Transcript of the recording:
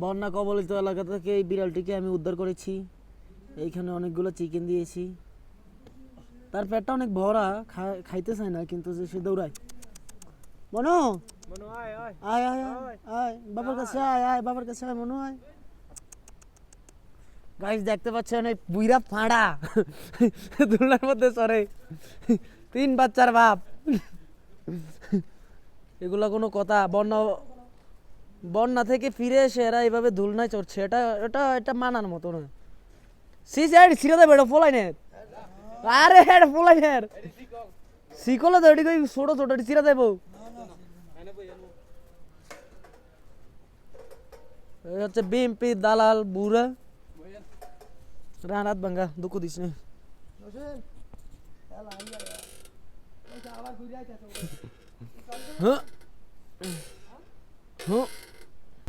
বন্যা কবলিত এলাকা থেকে এই বিড়ালটিকে আমি উদ্ধার করেছি। এইখানে অনেকগুলো চিকেন দিয়েছি। তার পেটটা অনেক ভরা, খাইতে চায় না, কিন্তু যে সে দৌড়ায়। মনো আয় আয় আয় আয় বাবার কাছে, আয় আয় বাবার কাছে, আয় মনো আয়। গাইস দেখতে পাচ্ছেন এই বুইরা ফাঁড়া দুলনার মধ্যে চড়ে, 3 বাচ্চার বাপ। এগুলা কোনো কথা? বন্যা থেকে ফিরে এসে এরা এইভাবে ধুলনায় চড়ছে, এটা এটা এটা মানার মতো না। ছিঁড়ে দেবে এটা ফোলাইনের। আরে এটা ফোলাইনের শিকলে তো এটি ছোট ছোট ছিঁড়ে দেবো। এই হচ্ছে বিএমপি দালাল বুড়া। রানাত ভাঙ্গা দুঃখ দিস না। হ্যাঁ হ্যাঁ